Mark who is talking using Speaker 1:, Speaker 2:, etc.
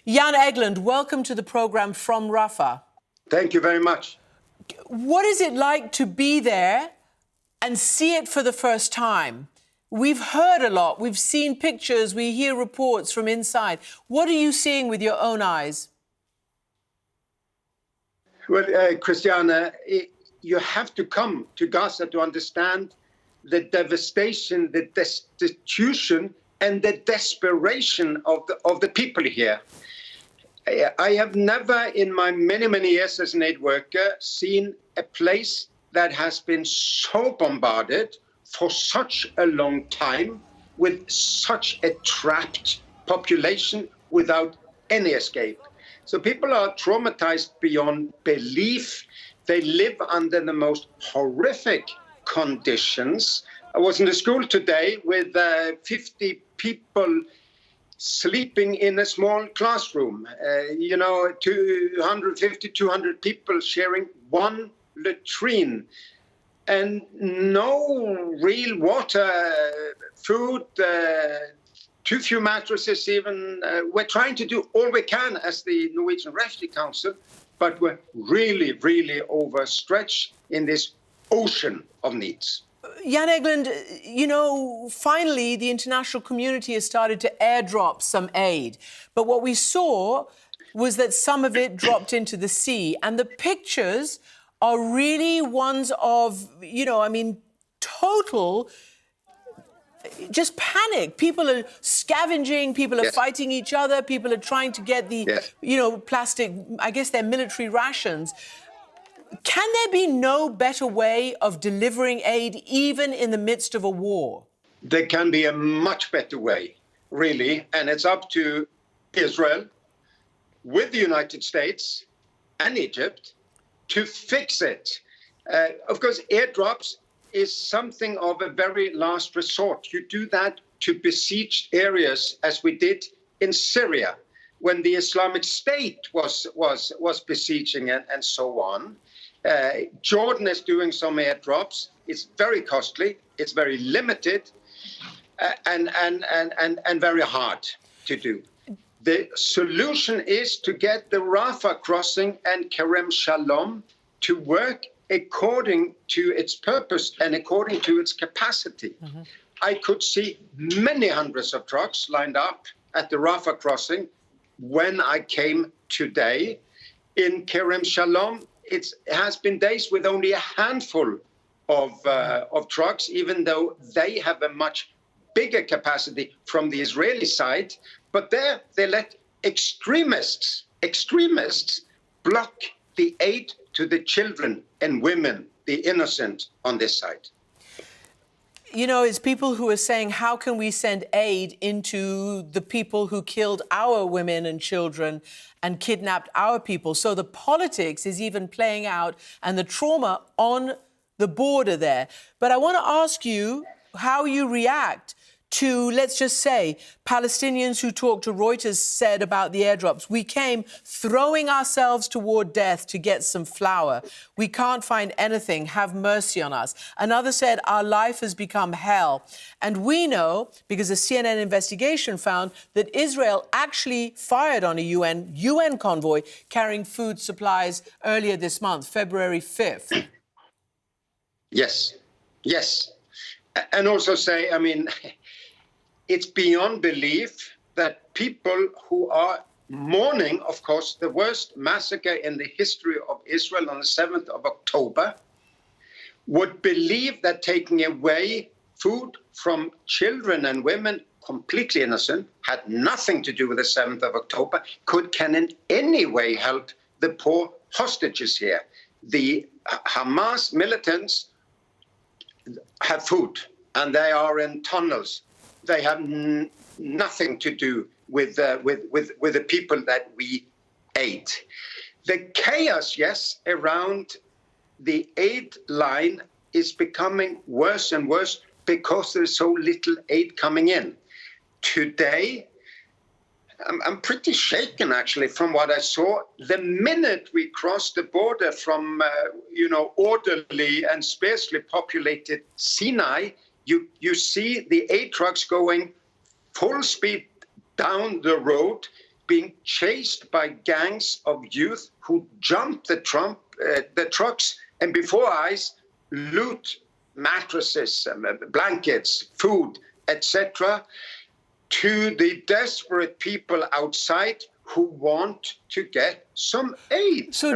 Speaker 1: Jan Egeland, welcome to the program from Rafah.
Speaker 2: Thank you very much.
Speaker 1: What is it like to be there and see it for the first time? We've heard a lot, we've seen pictures, we hear reports from inside. What are you seeing with your own eyes?
Speaker 2: Well, Christiana, you have to come to Gaza to understand the devastation, the destitution, and the desperation of the people here. I have never, in my many years as an aid worker, seen a place that has been so bombarded for such a long time, with such a trapped population without any escape. So people are traumatized beyond belief. They live under the most horrific conditions. I was in the school today with 50 people sleeping in a small classroom, 250, 200 people sharing one latrine, and no real water, food, too few mattresses even. We're trying to do all we can as the Norwegian Refugee Council, but we're really overstretched in this ocean of needs.
Speaker 1: Jan Egeland, finally the international community has started to airdrop some aid. But what we saw was that some of it dropped into the sea. And the pictures are really ones of, total just panic. People are scavenging, people are fighting each other, people are trying to get the, plastic, I guess they're military rations. Can there be no better way of delivering aid even in the midst of a war?
Speaker 2: There can be a much better way, really, and it's up to Israel with the United States and Egypt to fix it. Of course, airdrops is something of a very last resort. You do that to besieged areas, as we did in Syria, when the Islamic State was besieging and so on. Jordan is doing some airdrops. It's very costly, it's very limited, and very hard to do. The solution is to get the Rafah crossing and Kerem Shalom to work according to its purpose and according to its capacity. Mm-hmm. I could see many hundreds of trucks lined up at the Rafah crossing when I came today. In Kerem Shalom, it has been days with only a handful of trucks, even though they have a much bigger capacity from the Israeli side. But there they let extremists block the aid to the children and women, the innocent, on this side.
Speaker 1: It's people who are saying, how can we send aid into the people who killed our women and children and kidnapped our people? So the politics is even playing out and the trauma on the border there. But I want to ask you how you react to, let's just say, Palestinians who talked to Reuters said about the airdrops, we came throwing ourselves toward death to get some flour. We can't find anything. Have mercy on us. Another said, our life has become hell. And we know, because a CNN investigation found that Israel actually fired on a UN convoy carrying food supplies earlier this month, February 5th.
Speaker 2: Yes. And also say, it's beyond belief that people who are mourning, of course, the worst massacre in the history of Israel on the 7th of October, would believe that taking away food from children and women, completely innocent, had nothing to do with the 7th of October, can in any way help the poor hostages here. The Hamas militants have food, and they are in tunnels. They have nothing to do with the people that we aid. The chaos, around the aid line is becoming worse and worse because there's so little aid coming in. Today, I'm pretty shaken, actually, from what I saw. The minute we crossed the border from, orderly and sparsely populated Sinai, you see the aid trucks going full speed down the road being chased by gangs of youth who jump the trucks and before eyes loot mattresses, blankets, food, etc., to the desperate people outside who want to get some aid.
Speaker 1: So